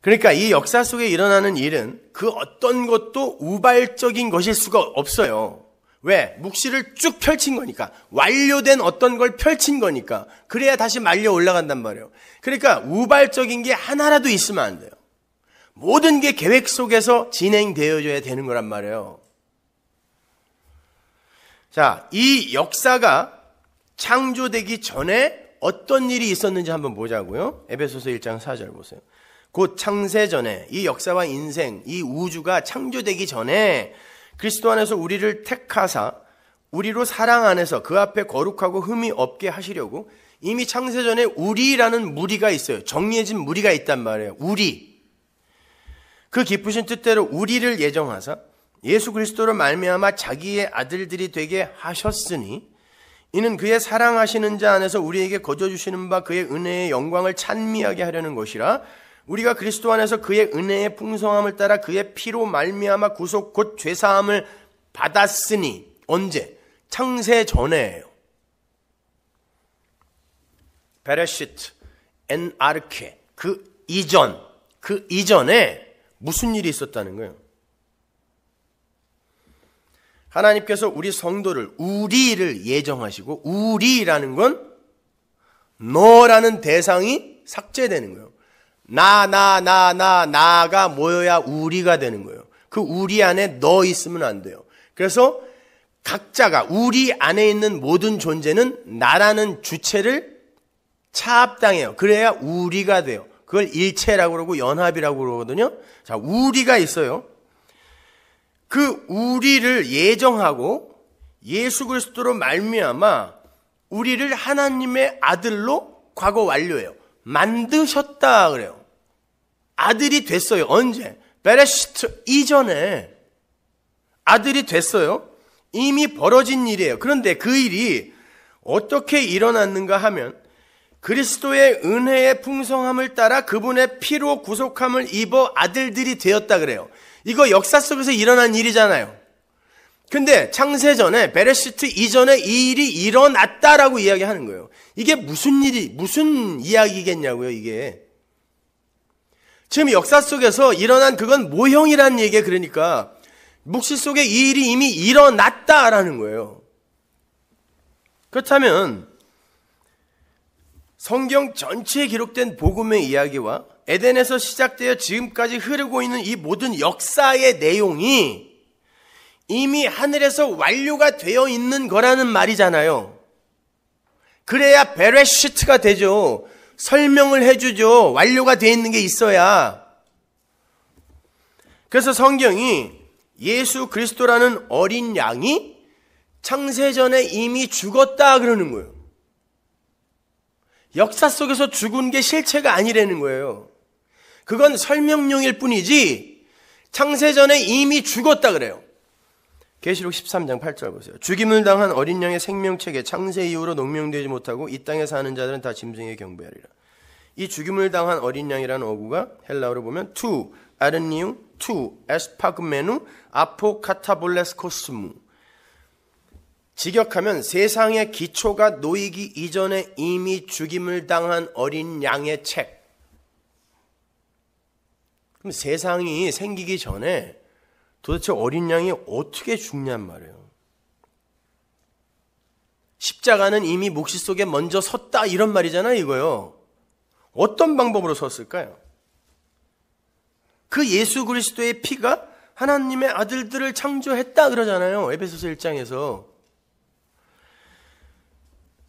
그러니까 이 역사 속에 일어나는 일은 그 어떤 것도 우발적인 것일 수가 없어요. 왜? 묵시를 쭉 펼친 거니까. 완료된 어떤 걸 펼친 거니까. 그래야 다시 말려 올라간단 말이에요. 그러니까 우발적인 게 하나라도 있으면 안 돼요. 모든 게 계획 속에서 진행되어져야 되는 거란 말이에요. 자, 이 역사가 창조되기 전에 어떤 일이 있었는지 한번 보자고요. 에베소서 1장 4절 보세요. 곧 창세 전에 이 역사와 인생, 이 우주가 창조되기 전에 그리스도 안에서 우리를 택하사 우리로 사랑 안에서 그 앞에 거룩하고 흠이 없게 하시려고 이미 창세 전에 우리라는 무리가 있어요. 정해진 무리가 있단 말이에요. 우리. 그 기쁘신 뜻대로 우리를 예정하사 예수 그리스도로 말미암아 자기의 아들들이 되게 하셨으니 이는 그의 사랑하시는 자 안에서 우리에게 거저주시는 바 그의 은혜의 영광을 찬미하게 하려는 것이라. 우리가 그리스도 안에서 그의 은혜의 풍성함을 따라 그의 피로 말미암아 구속 곧 죄사함을 받았으니. 언제? 창세 전에예요. 베레시트 엔 아르케, 그 이전에 무슨 일이 있었다는 거예요? 하나님께서 우리 성도를, 우리를 예정하시고, 우리라는 건 너라는 대상이 삭제되는 거예요. 나가 모여야 우리가 되는 거예요. 그 우리 안에 너 있으면 안 돼요. 그래서 각자가, 우리 안에 있는 모든 존재는 나라는 주체를 차압당해요. 그래야 우리가 돼요. 그걸 일체라고 그러고 연합이라고 그러거든요. 자, 우리가 있어요. 그 우리를 예정하고 예수 그리스도로 말미암아 우리를 하나님의 아들로 과거 완료해요. 만드셨다 그래요. 아들이 됐어요. 언제? 베레시트 이전에 아들이 됐어요. 이미 벌어진 일이에요. 그런데 그 일이 어떻게 일어났는가 하면 그리스도의 은혜의 풍성함을 따라 그분의 피로 구속함을 입어 아들들이 되었다 그래요. 이거 역사 속에서 일어난 일이잖아요. 근데 창세 전에, 베레시트 이전에 이 일이 일어났다라고 이야기하는 거예요. 이게 무슨 이야기겠냐고요, 이게. 지금 역사 속에서 일어난 그건 모형이라는 얘기예요. 그러니까 묵시 속에 이 일이 이미 일어났다라는 거예요. 그렇다면 성경 전체에 기록된 복음의 이야기와 에덴에서 시작되어 지금까지 흐르고 있는 이 모든 역사의 내용이 이미 하늘에서 완료가 되어 있는 거라는 말이잖아요. 그래야 베레시트가 되죠. 설명을 해주죠. 완료가 되어 있는 게 있어야. 그래서 성경이 예수 그리스도라는 어린 양이 창세전에 이미 죽었다 그러는 거예요. 역사 속에서 죽은 게 실체가 아니라는 거예요. 그건 설명용일 뿐이지 창세전에 이미 죽었다 그래요. 계시록 13장 8절 보세요. 죽임을 당한 어린 양의 생명책에 창세 이후로 농명되지 못하고 이 땅에 사는 자들은 다 짐승에 경배하리라. 이 죽임을 당한 어린 양이라는 어구가 헬라어로 보면 투 아르니우 투 에스파그메누 아포카타볼레스코스무, 직역하면 세상의 기초가 놓이기 이전에 이미 죽임을 당한 어린 양의 책. 그럼 세상이 생기기 전에 도대체 어린 양이 어떻게 죽냔 말이에요. 십자가는 이미 묵시 속에 먼저 섰다 이런 말이잖아요, 이거요. 어떤 방법으로 섰을까요? 그 예수 그리스도의 피가 하나님의 아들들을 창조했다 그러잖아요, 에베소서 1장에서.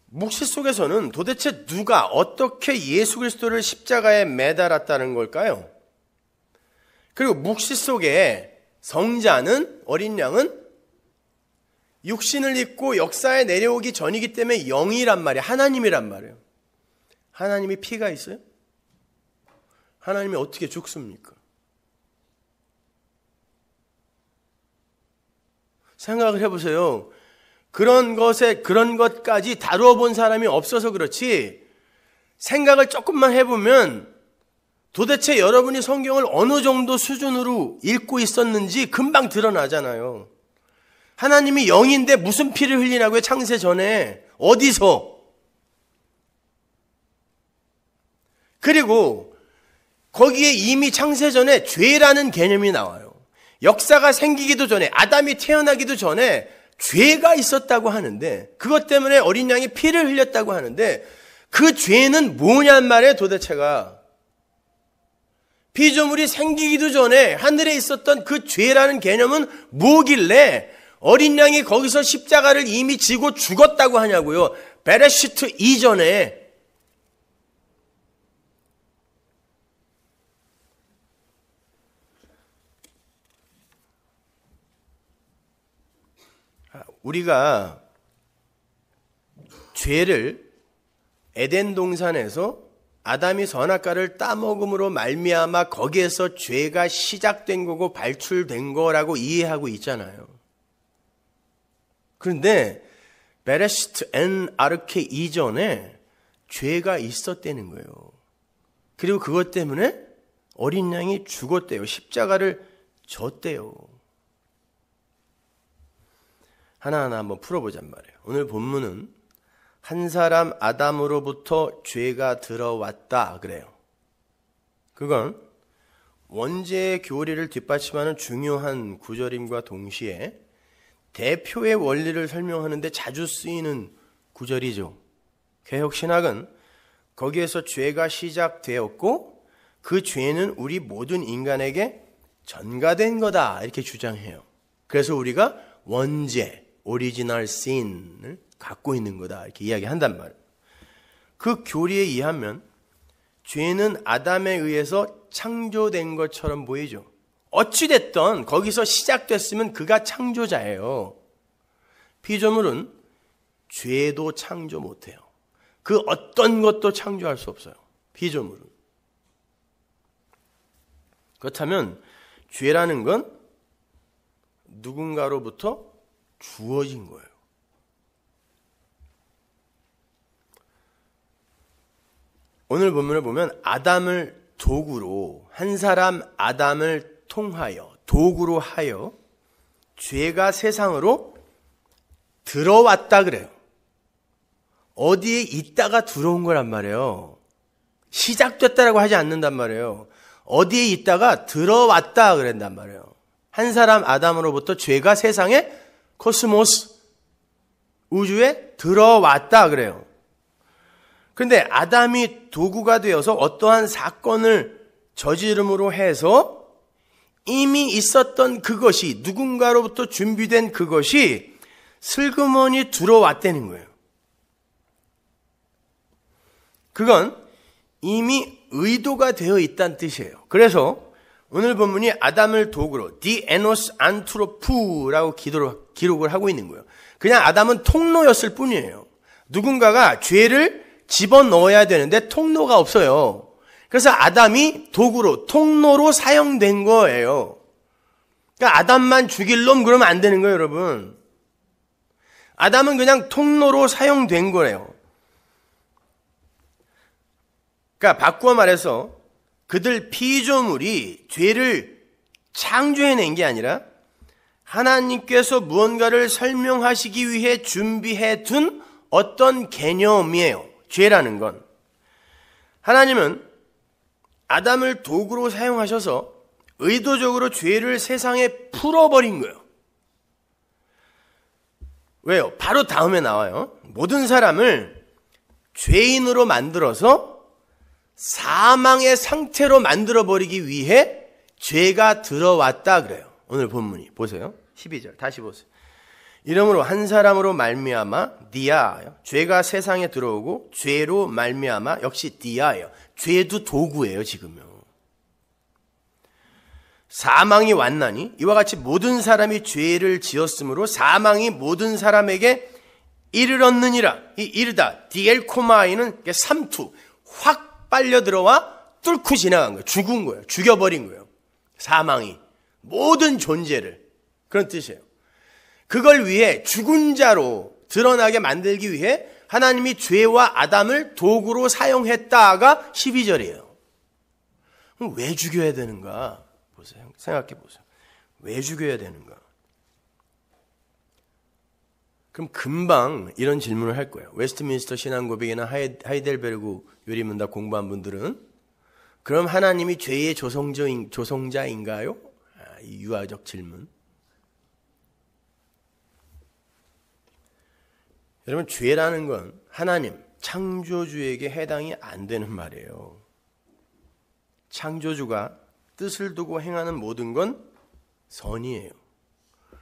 묵시 속에서는 도대체 누가 어떻게 예수 그리스도를 십자가에 매달았다는 걸까요? 그리고 묵시 속에 성자는, 어린 양은 육신을 입고 역사에 내려오기 전이기 때문에 영이란 말이에요. 하나님이란 말이에요. 하나님이 피가 있어요? 하나님이 어떻게 죽습니까? 생각을 해보세요. 그런 것까지 다루어 본 사람이 없어서 그렇지, 생각을 조금만 해보면 도대체 여러분이 성경을 어느 정도 수준으로 읽고 있었는지 금방 드러나잖아요. 하나님이 영인데 무슨 피를 흘리냐고요? 창세 전에. 어디서? 그리고 거기에 이미 창세전에 죄라는 개념이 나와요. 역사가 생기기도 전에, 아담이 태어나기도 전에 죄가 있었다고 하는데, 그것 때문에 어린 양이 피를 흘렸다고 하는데, 그 죄는 뭐냔 말이에요, 도대체가. 피조물이 생기기도 전에 하늘에 있었던 그 죄라는 개념은 뭐길래 어린 양이 거기서 십자가를 이미 지고 죽었다고 하냐고요. 베레시트 이전에. 우리가 죄를 에덴 동산에서 아담이 선악과를 따먹음으로 말미암아 거기에서 죄가 시작된 거고 발출된 거라고 이해하고 있잖아요. 그런데 베레시트 엔 아르케 이전에 죄가 있었다는 거예요. 그리고 그것 때문에 어린 양이 죽었대요. 십자가를 졌대요. 하나하나 한번 풀어보잔 말이에요. 오늘 본문은 한 사람 아담으로부터 죄가 들어왔다 그래요. 그건 원죄의 교리를 뒷받침하는 중요한 구절임과 동시에 대표의 원리를 설명하는데 자주 쓰이는 구절이죠. 개혁신학은 거기에서 죄가 시작되었고 그 죄는 우리 모든 인간에게 전가된 거다 이렇게 주장해요. 그래서 우리가 원죄, 오리지널 신을 갖고 있는 거다 이렇게 이야기한단 말이에요. 그 교리에 의하면 죄는 아담에 의해서 창조된 것처럼 보이죠. 어찌됐든 거기서 시작됐으면 그가 창조자예요. 피조물은 죄도 창조 못해요. 그 어떤 것도 창조할 수 없어요. 피조물은. 그렇다면 죄라는 건 누군가로부터 주어진 거예요. 오늘 본문을 보면 아담을 도구로, 한 사람 아담을 통하여, 도구로 하여 죄가 세상으로 들어왔다 그래요. 어디에 있다가 들어온 거란 말이에요. 시작됐다라고 하지 않는단 말이에요. 어디에 있다가 들어왔다 그랬단 말이에요. 한 사람 아담으로부터 죄가 세상에 코스모스, 우주에 들어왔다 그래요. 그런데 아담이 도구가 되어서 어떠한 사건을 저지름으로 해서 이미 있었던 그것이, 누군가로부터 준비된 그것이 슬그머니 들어왔다는 거예요. 그건 이미 의도가 되어 있다는 뜻이에요. 그래서 오늘 본문이 아담을 도구로 디에노스 안트로푸라고 기록을 하고 있는 거예요. 그냥 아담은 통로였을 뿐이에요. 누군가가 죄를 집어넣어야 되는데 통로가 없어요. 그래서 아담이 도구로, 통로로 사용된 거예요. 그러니까 아담만 죽일 놈 그러면 안 되는 거예요, 여러분. 아담은 그냥 통로로 사용된 거예요. 그러니까 바꾸어 말해서 그들 피조물이 죄를 창조해낸 게 아니라 하나님께서 무언가를 설명하시기 위해 준비해 둔 어떤 개념이에요. 죄라는 건. 하나님은 아담을 도구로 사용하셔서 의도적으로 죄를 세상에 풀어버린 거예요. 왜요? 바로 다음에 나와요. 모든 사람을 죄인으로 만들어서 사망의 상태로 만들어버리기 위해 죄가 들어왔다 그래요. 오늘 본문이 보세요. 12절 다시 보세요. 이러므로 한 사람으로 말미암아 디아예요. 죄가 세상에 들어오고 죄로 말미암아 역시 디아예요. 죄도 도구예요. 지금요. 사망이 왔나니 이와 같이 모든 사람이 죄를 지었으므로 사망이 모든 사람에게 이르렀느니라. 이 이르다 디엘코마이는 삼투 확 빨려 들어와 뚫고 지나간 거예요. 죽은 거예요. 죽여버린 거예요. 사망이 모든 존재를, 그런 뜻이에요. 그걸 위해 죽은 자로 드러나게 만들기 위해 하나님이 죄와 아담을 도구로 사용했다가 12절이에요. 그럼 왜 죽여야 되는가? 보세요. 생각해 보세요. 왜 죽여야 되는가? 그럼 금방 이런 질문을 할 거예요. 웨스트민스터 신앙고백이나 하이델베르그 요리문답 공부한 분들은 그럼 하나님이 죄의 조성자인가요? 이 유아적 질문. 여러분, 죄라는 건 하나님, 창조주에게 해당이 안 되는 말이에요. 창조주가 뜻을 두고 행하는 모든 건 선이에요.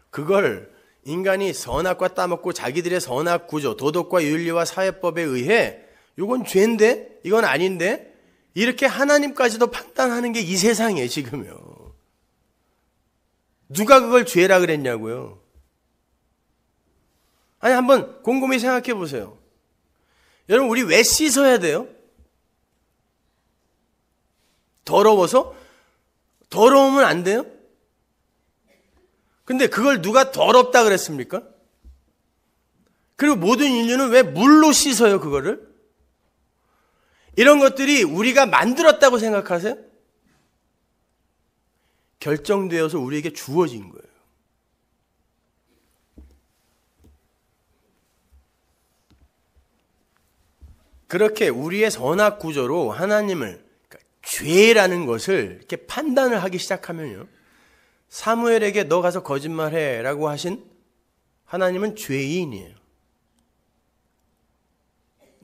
그걸 인간이 선악과 따먹고 자기들의 선악 구조, 도덕과 윤리와 사회법에 의해 이건 죄인데, 이건 아닌데, 이렇게 하나님까지도 판단하는 게 이 세상이에요, 지금요. 누가 그걸 죄라 그랬냐고요. 아니, 한번 곰곰이 생각해 보세요. 여러분, 우리 왜 씻어야 돼요? 더러워서? 더러우면 안 돼요? 근데 그걸 누가 더럽다 그랬습니까? 그리고 모든 인류는 왜 물로 씻어요, 그거를? 이런 것들이 우리가 만들었다고 생각하세요? 결정되어서 우리에게 주어진 거예요. 그렇게 우리의 선악 구조로 하나님을, 그러니까 죄라는 것을 이렇게 판단을 하기 시작하면요, 사무엘에게 너 가서 거짓말해 라고 하신 하나님은 죄인이에요.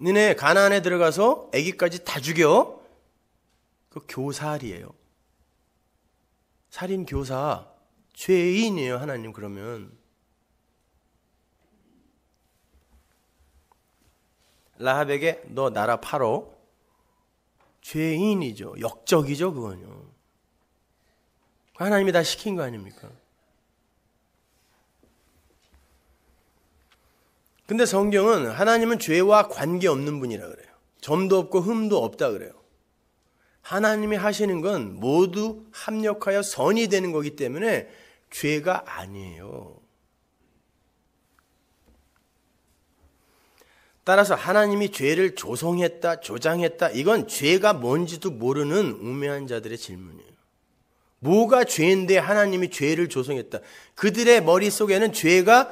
너네 가나안에 들어가서 아기까지 다 죽여. 그 교살이에요. 살인 교사. 죄인이에요, 하나님. 그러면 라합에게 너 나라 팔어. 죄인이죠. 역적이죠, 그건요. 하나님이 다 시킨 거 아닙니까? 근데 성경은 하나님은 죄와 관계없는 분이라 그래요. 점도 없고 흠도 없다 그래요. 하나님이 하시는 건 모두 합력하여 선이 되는 거기 때문에 죄가 아니에요. 따라서 하나님이 죄를 조성했다, 조장했다, 이건 죄가 뭔지도 모르는 우매한 자들의 질문이에요. 뭐가 죄인데 하나님이 죄를 조성했다. 그들의 머릿속에는 죄가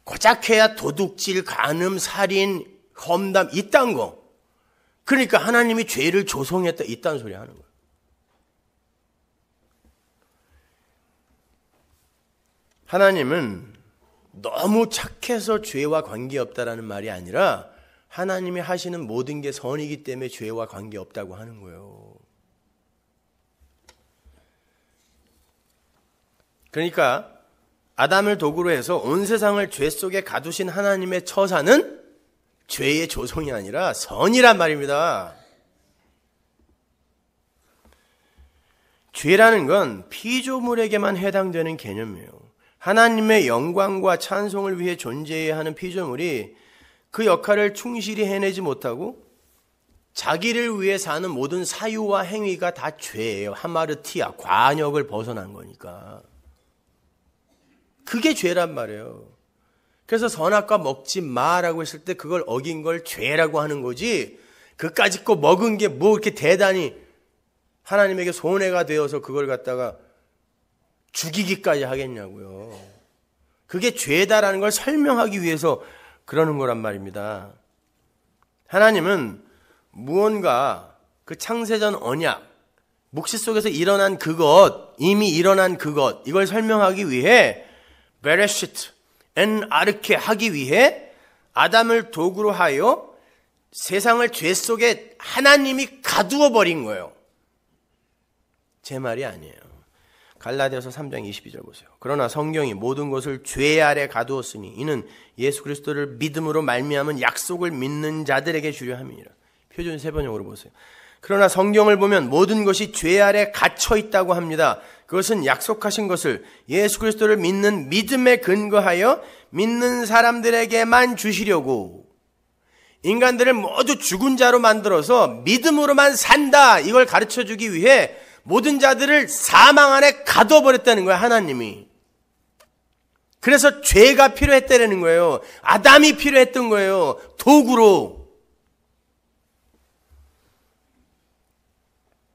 고작해야 도둑질, 간음, 살인, 험담 이딴 거. 그러니까 하나님이 죄를 조성했다 이딴 소리 하는 거예요. 하나님은 너무 착해서 죄와 관계없다라는 말이 아니라 하나님이 하시는 모든 게 선이기 때문에 죄와 관계없다고 하는 거예요. 그러니까 아담을 도구로 해서 온 세상을 죄 속에 가두신 하나님의 처사는 죄의 조성이 아니라 선이란 말입니다. 죄라는 건 피조물에게만 해당되는 개념이에요. 하나님의 영광과 찬송을 위해 존재해야 하는 피조물이 그 역할을 충실히 해내지 못하고 자기를 위해 사는 모든 사유와 행위가 다 죄예요. 하마르티아, 관역을 벗어난 거니까. 그게 죄란 말이에요. 그래서 선악과 먹지 마라고 했을 때 그걸 어긴 걸 죄라고 하는 거지, 그까짓 거 먹은 게 뭐 이렇게 대단히 하나님에게 손해가 되어서 그걸 갖다가 죽이기까지 하겠냐고요. 그게 죄다라는 걸 설명하기 위해서 그러는 거란 말입니다. 하나님은 무언가 그 창세전 언약, 묵시 속에서 일어난 그것, 이미 일어난 그것, 이걸 설명하기 위해 베레시트, 엔 아르케 하기 위해 아담을 도구로 하여 세상을 죄 속에 하나님이 가두어 버린 거예요. 제 말이 아니에요. 갈라디아서 3장 22절 보세요. 그러나 성경이 모든 것을 죄 아래 가두었으니 이는 예수 그리스도를 믿음으로 말미암은 약속을 믿는 자들에게 주려 함이니라. 표준 세번역으로 보세요. 그러나 성경을 보면 모든 것이 죄 아래 갇혀 있다고 합니다. 그것은 약속하신 것을 예수 그리스도를 믿는 믿음에 근거하여 믿는 사람들에게만 주시려고, 인간들을 모두 죽은 자로 만들어서 믿음으로만 산다, 이걸 가르쳐주기 위해 모든 자들을 사망 안에 가둬버렸다는 거예요, 하나님이. 그래서 죄가 필요했다는 거예요. 아담이 필요했던 거예요, 도구로.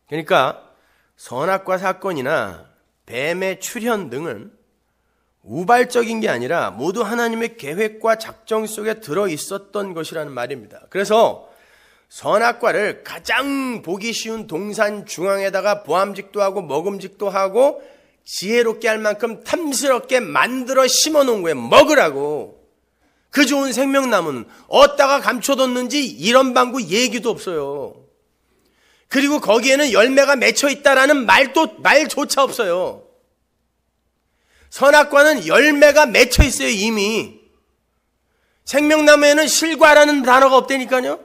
그러니까 선악과 사건이나 뱀의 출현 등은 우발적인 게 아니라 모두 하나님의 계획과 작정 속에 들어있었던 것이라는 말입니다. 그래서 선악과를 가장 보기 쉬운 동산 중앙에다가 보암직도 하고 먹음직도 하고 지혜롭게 할 만큼 탐스럽게 만들어 심어 놓은 거예요. 먹으라고. 그 좋은 생명나무는 어디다가 감춰뒀는지 이런 방구 얘기도 없어요. 그리고 거기에는 열매가 맺혀 있다라는 말조차 없어요. 선악과는 열매가 맺혀 있어요, 이미. 생명나무에는 실과라는 단어가 없다니까요.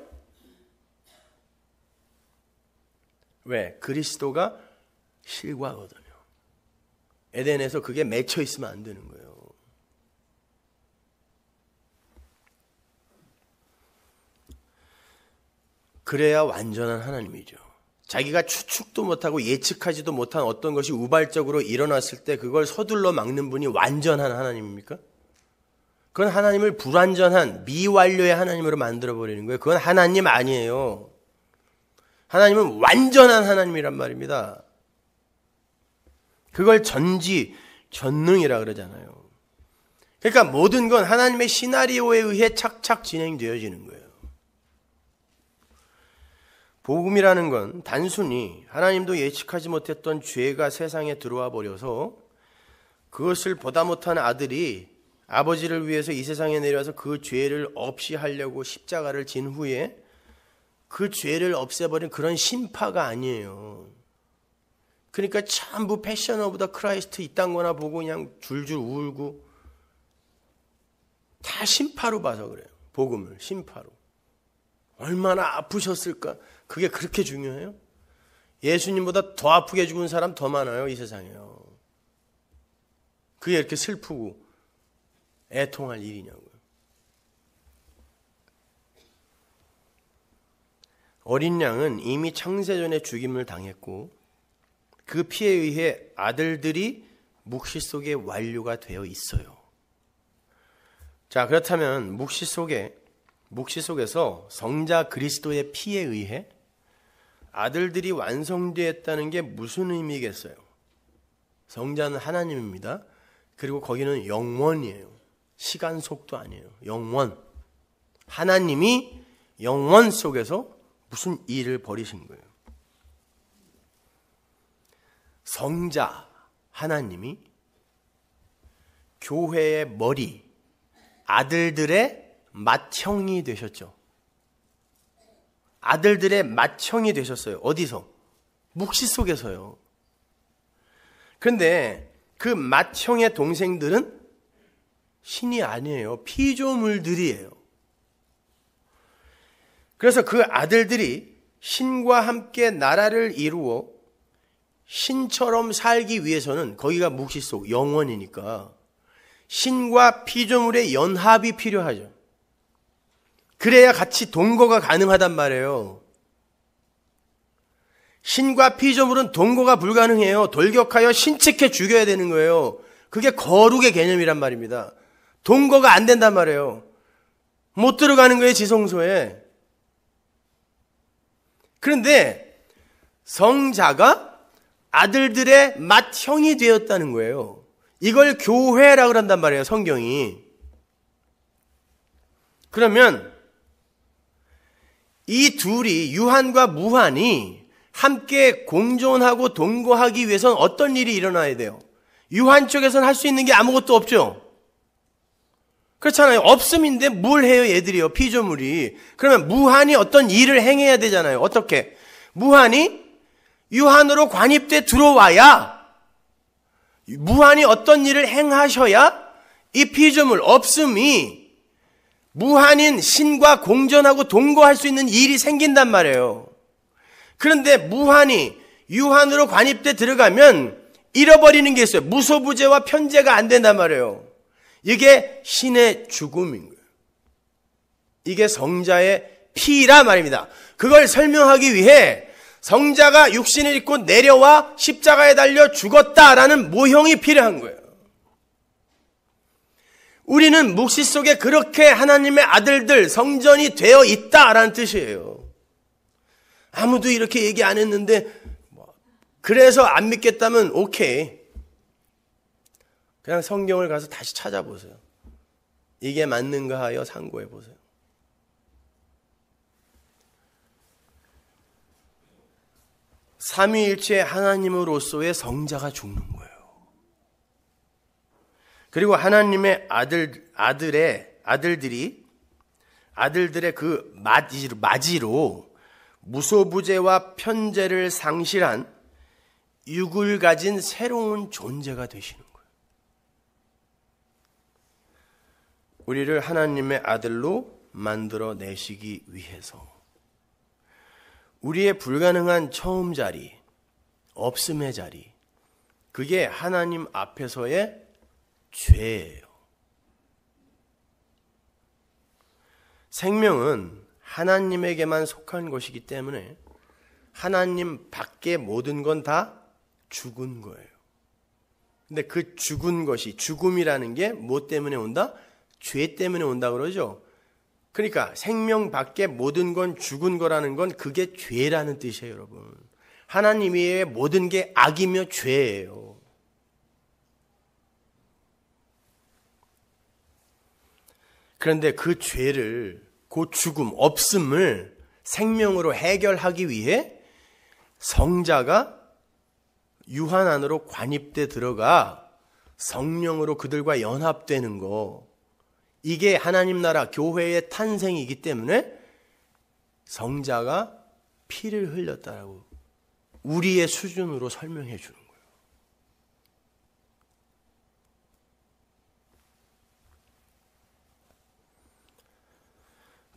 왜? 그리스도가 실과거든요. 에덴에서 그게 맺혀 있으면 안 되는 거예요. 그래야 완전한 하나님이죠. 자기가 추측도 못하고 예측하지도 못한 어떤 것이 우발적으로 일어났을 때 그걸 서둘러 막는 분이 완전한 하나님입니까? 그건 하나님을 불완전한 미완료의 하나님으로 만들어버리는 거예요. 그건 하나님 아니에요. 하나님은 완전한 하나님이란 말입니다. 그걸 전지전능이라 그러잖아요. 그러니까 모든 건 하나님의 시나리오에 의해 착착 진행되어지는 거예요. 복음이라는 건 단순히 하나님도 예측하지 못했던 죄가 세상에 들어와 버려서 그것을 보다 못한 아들이 아버지를 위해서 이 세상에 내려와서 그 죄를 없이 하려고 십자가를 진 후에 그 죄를 없애버린 그런 심파가 아니에요. 그러니까 전부 패션 오브 더 크라이스트 이딴 거나 보고 그냥 줄줄 울고 다 심파로 봐서 그래요. 복음을 심파로. 얼마나 아프셨을까? 그게 그렇게 중요해요? 예수님보다 더 아프게 죽은 사람 더 많아요, 이 세상에요. 그게 이렇게 슬프고 애통할 일이냐고요. 어린 양은 이미 창세전에 죽임을 당했고 그 피에 의해 아들들이 묵시 속에 완료가 되어 있어요. 자, 그렇다면 묵시 속에서 성자 그리스도의 피에 의해 아들들이 완성되었다는 게 무슨 의미겠어요? 성자는 하나님입니다. 그리고 거기는 영원이에요. 시간 속도 아니에요. 영원. 하나님이 영원 속에서 무슨 일을 벌이신 거예요? 성자 하나님이 교회의 머리, 아들들의 맏형이 되셨죠. 아들들의 맏형이 되셨어요. 어디서? 묵시 속에서요. 그런데 그 맏형의 동생들은 신이 아니에요. 피조물들이에요. 그래서 그 아들들이 신과 함께 나라를 이루어 신처럼 살기 위해서는 거기가 묵시 속 영원이니까 신과 피조물의 연합이 필요하죠. 그래야 같이 동거가 가능하단 말이에요. 신과 피조물은 동거가 불가능해요. 돌격하여 신책해 죽여야 되는 거예요. 그게 거룩의 개념이란 말입니다. 동거가 안 된단 말이에요. 못 들어가는 거예요, 지성소에. 그런데 성자가 아들들의 맏형이 되었다는 거예요. 이걸 교회라고 그런단 말이에요, 성경이. 그러면 이 둘이 유한과 무한이 함께 공존하고 동거하기 위해서는 어떤 일이 일어나야 돼요? 유한 쪽에서는 할 수 있는 게 아무것도 없죠. 그렇잖아요. 없음인데 뭘 해요, 얘들이요, 피조물이. 그러면 무한이 어떤 일을 행해야 되잖아요. 어떻게? 무한이 유한으로 관입돼 들어와야, 무한이 어떤 일을 행하셔야 이 피조물, 없음이 무한인 신과 공존하고 동거할 수 있는 일이 생긴단 말이에요. 그런데 무한이 유한으로 관입돼 들어가면 잃어버리는 게 있어요. 무소부재와 편재가 안 된단 말이에요. 이게 신의 죽음인 거예요. 이게 성자의 피라 말입니다. 그걸 설명하기 위해 성자가 육신을 입고 내려와 십자가에 달려 죽었다라는 모형이 필요한 거예요. 우리는 묵시 속에 그렇게 하나님의 아들들, 성전이 되어 있다라는 뜻이에요. 아무도 이렇게 얘기 안 했는데 그래서 안 믿겠다면 오케이. 그냥 성경을 가서 다시 찾아보세요. 이게 맞는가 하여 상고해 보세요. 삼위일체 하나님으로서의 성자가 죽는 거예요. 그리고 하나님의 아들들의 그 맞이로 무소부재와 편재를 상실한 육을 가진 새로운 존재가 되시는 거예요. 우리를 하나님의 아들로 만들어 내시기 위해서 우리의 불가능한 처음 자리, 없음의 자리, 그게 하나님 앞에서의 죄예요. 생명은 하나님에게만 속한 것이기 때문에 하나님 밖의 모든 건 다 죽은 거예요. 근데 그 죽은 것이, 죽음이라는 게 뭐 때문에 온다? 죄 때문에 온다 그러죠. 그러니까 생명 밖의 모든 건 죽은 거라는 건 그게 죄라는 뜻이에요, 여러분. 하나님 외에 모든 게 악이며 죄예요. 그런데 그 죄를, 그 죽음, 없음을 생명으로 해결하기 위해 성자가 유한 안으로 관입돼 들어가 성령으로 그들과 연합되는 거, 이게 하나님 나라 교회의 탄생이기 때문에 성자가 피를 흘렸다라고 우리의 수준으로 설명해 주는 거예요.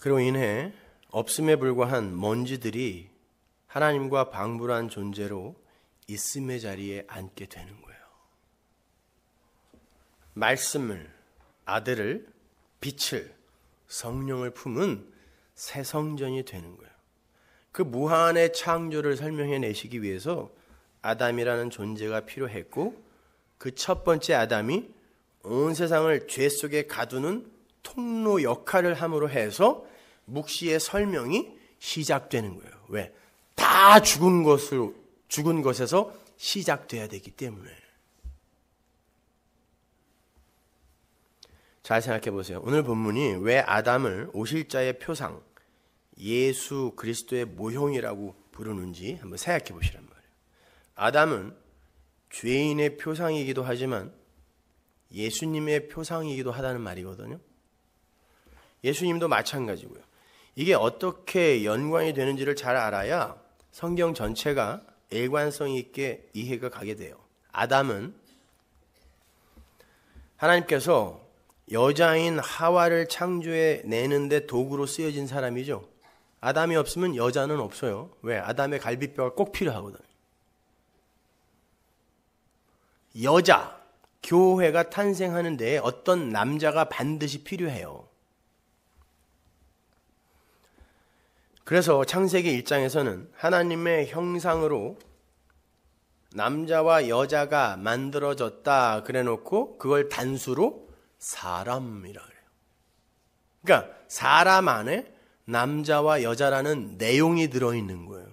그로 인해 없음에 불과한 먼지들이 하나님과 방불한 존재로 있음의 자리에 앉게 되는 거예요. 말씀을, 아들을, 빛을, 성령을 품은 새 성전이 되는 거예요. 그 무한의 창조를 설명해 내시기 위해서 아담이라는 존재가 필요했고, 그 첫 번째 아담이 온 세상을 죄 속에 가두는 통로 역할을 함으로 해서 묵시의 설명이 시작되는 거예요. 왜? 다 죽은 것에서 시작돼야 되기 때문에. 잘 생각해 보세요. 오늘 본문이 왜 아담을 오실자의 표상, 예수 그리스도의 모형이라고 부르는지 한번 생각해 보시란 말이에요. 아담은 죄인의 표상이기도 하지만 예수님의 표상이기도 하다는 말이거든요. 예수님도 마찬가지고요. 이게 어떻게 연관이 되는지를 잘 알아야 성경 전체가 일관성 있게 이해가 가게 돼요. 아담은 하나님께서 여자인 하와를 창조해 내는데 도구로 쓰여진 사람이죠. 아담이 없으면 여자는 없어요. 왜? 아담의 갈비뼈가 꼭 필요하거든요. 여자, 교회가 탄생하는 데에 어떤 남자가 반드시 필요해요. 그래서 창세기 1장에서는 하나님의 형상으로 남자와 여자가 만들어졌다 그래놓고 그걸 단수로 사람이라 그래요. 그러니까 사람 안에 남자와 여자라는 내용이 들어있는 거예요.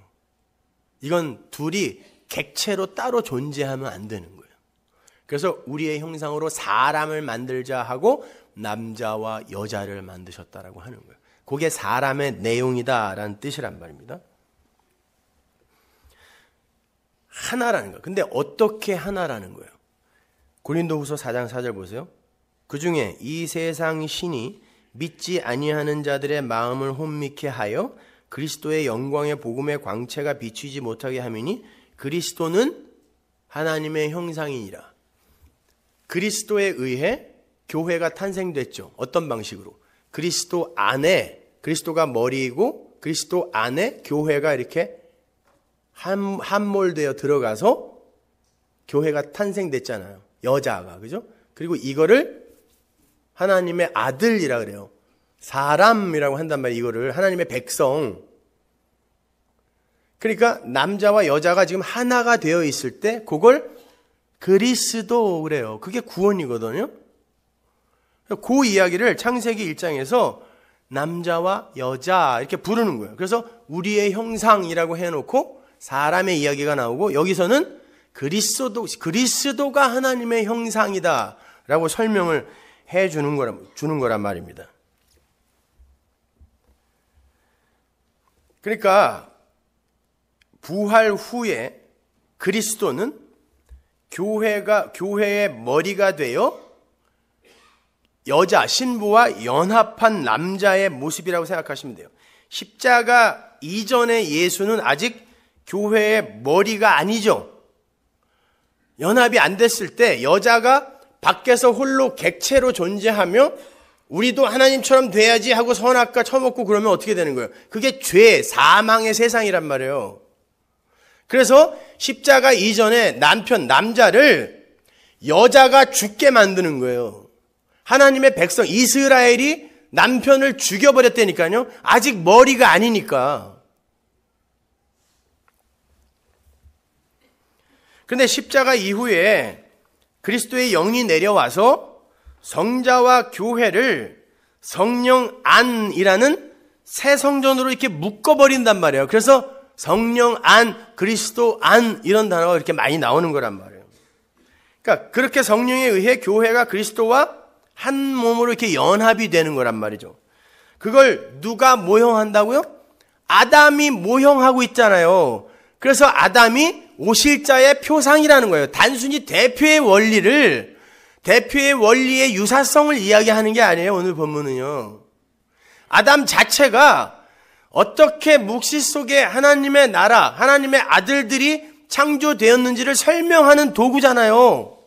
이건 둘이 객체로 따로 존재하면 안 되는 거예요. 그래서 우리의 형상으로 사람을 만들자 하고 남자와 여자를 만드셨다라고 하는 거예요. 그게 사람의 내용이다라는 뜻이란 말입니다. 하나라는 거예요. 근데 어떻게 하나라는 거예요? 고린도후서 4장 4절 보세요. 그 중에 이 세상 신이 믿지 아니하는 자들의 마음을 혼미케 하여 그리스도의 영광의 복음의 광채가 비추지 못하게 함이니 그리스도는 하나님의 형상이니라. 그리스도에 의해 교회가 탄생됐죠. 어떤 방식으로? 그리스도 안에, 그리스도가 머리이고 그리스도 안에 교회가 이렇게 함몰되어 들어가서 교회가 탄생됐잖아요. 여자가, 그죠? 그리고 이거를 하나님의 아들이라 그래요. 사람이라고 한단 말이에요. 이거를 하나님의 백성. 그러니까 남자와 여자가 지금 하나가 되어 있을 때 그걸 그리스도 그래요. 그게 구원이거든요. 그 이야기를 창세기 1장에서 남자와 여자 이렇게 부르는 거예요. 그래서 우리의 형상이라고 해놓고 사람의 이야기가 나오고 여기서는 그리스도가 하나님의 형상이다라고 설명을 주는 거란 말입니다. 그러니까 부활 후에 그리스도는 교회의 머리가 되어 여자, 신부와 연합한 남자의 모습이라고 생각하시면 돼요. 십자가 이전의 예수는 아직 교회의 머리가 아니죠. 연합이 안 됐을 때 여자가 밖에서 홀로 객체로 존재하며 우리도 하나님처럼 돼야지 하고 선악과 처먹고 그러면 어떻게 되는 거예요? 그게 죄, 사망의 세상이란 말이에요. 그래서 십자가 이전에 남자를 여자가 죽게 만드는 거예요. 하나님의 백성 이스라엘이 남편을 죽여버렸다니까요. 아직 머리가 아니니까. 그런데 십자가 이후에 그리스도의 영이 내려와서 성자와 교회를 성령 안이라는 새 성전으로 이렇게 묶어버린단 말이에요. 그래서 성령 안, 그리스도 안 이런 단어가 이렇게 많이 나오는 거란 말이에요. 그러니까 그렇게 성령에 의해 교회가 그리스도와 한 몸으로 이렇게 연합이 되는 거란 말이죠. 그걸 누가 모형한다고요? 아담이 모형하고 있잖아요. 그래서 아담이 오실자의 표상이라는 거예요. 단순히 대표의 원리의 유사성을 이야기하는 게 아니에요. 오늘 본문은요. 아담 자체가 어떻게 묵시 속에 하나님의 나라, 하나님의 아들들이 창조되었는지를 설명하는 도구잖아요.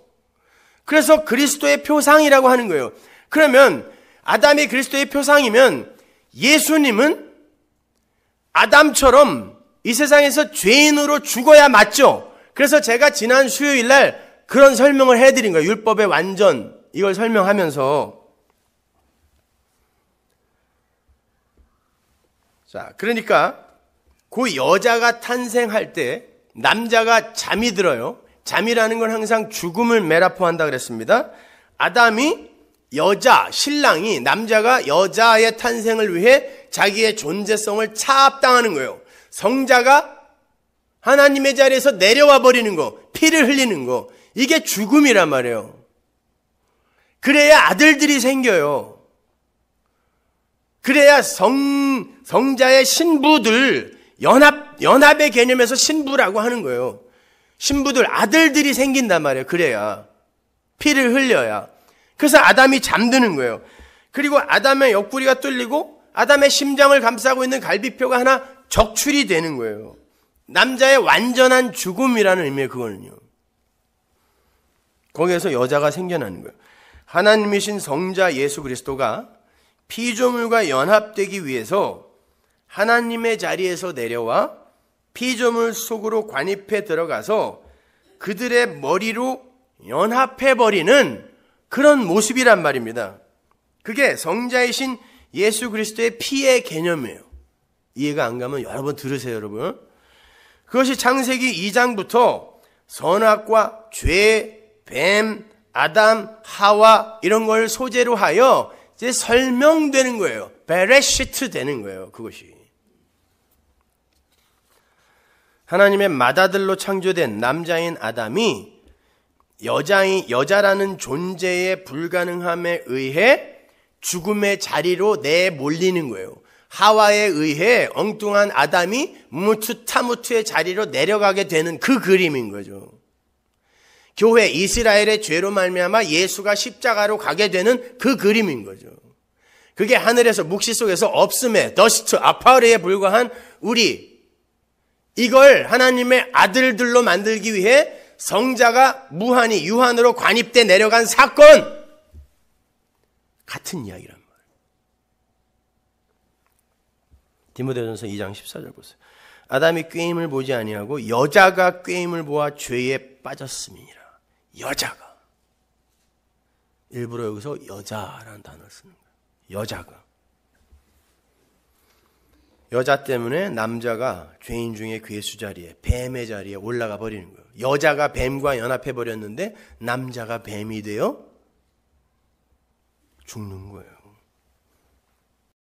그래서 그리스도의 표상이라고 하는 거예요. 그러면 아담이 그리스도의 표상이면 예수님은 아담처럼 이 세상에서 죄인으로 죽어야 맞죠. 그래서 제가 지난 수요일 날 그런 설명을 해드린 거예요. 율법의 완전 이걸 설명하면서. 자, 그러니까 그 여자가 탄생할 때 남자가 잠이 들어요. 잠이라는 건 항상 죽음을 메라포한다 그랬습니다. 아담이 신랑이 남자가 여자의 탄생을 위해 자기의 존재성을 차압당하는 거예요. 성자가 하나님의 자리에서 내려와 버리는 거, 피를 흘리는 거, 이게 죽음이란 말이에요. 그래야 아들들이 생겨요. 그래야 성자의 신부들, 연합의 개념에서 신부라고 하는 거예요. 신부들, 아들들이 생긴단 말이에요. 그래야. 피를 흘려야. 그래서 아담이 잠드는 거예요. 그리고 아담의 옆구리가 뚫리고 아담의 심장을 감싸고 있는 갈비뼈가 하나 적출이 되는 거예요. 남자의 완전한 죽음이라는 의미예요. 그거는요. 거기에서 여자가 생겨나는 거예요. 하나님이신 성자 예수 그리스도가 피조물과 연합되기 위해서 하나님의 자리에서 내려와 피조물 속으로 관입해 들어가서 그들의 머리로 연합해버리는 그런 모습이란 말입니다. 그게 성자이신 예수 그리스도의 피의 개념이에요. 이해가 안 가면 여러 번 들으세요, 여러분. 그것이 창세기 2장부터 선악과 죄, 뱀, 아담, 하와 이런 걸 소재로 하여 이제 설명되는 거예요. 베레시트 되는 거예요, 그것이. 하나님의 맏아들로 창조된 남자인 아담이 여자라는 존재의 불가능함에 의해 죽음의 자리로 내몰리는 거예요. 하와에 의해 엉뚱한 아담이 무투타무투의 자리로 내려가게 되는 그 그림인 거죠. 교회 이스라엘의 죄로 말미암아 예수가 십자가로 가게 되는 그 그림인 거죠. 그게 하늘에서 묵시 속에서 없음에 더스트 아파레에 불과한 우리, 이걸 하나님의 아들들로 만들기 위해 성자가 무한히 유한으로 관입돼 내려간 사건, 같은 이야기란 말이에요. 디모데전서 2장 14절 보세요. 아담이 꾀임을 보지 아니하고 여자가 꾀임을 보아 죄에 빠졌음이니라. 여자가. 일부러 여기서 여자라는 단어를 쓰는 거예요. 여자가. 여자 때문에 남자가 죄인 중에 괴수 자리에, 뱀의 자리에 올라가 버리는 거예요. 여자가 뱀과 연합해 버렸는데 남자가 뱀이 되어 죽는 거예요.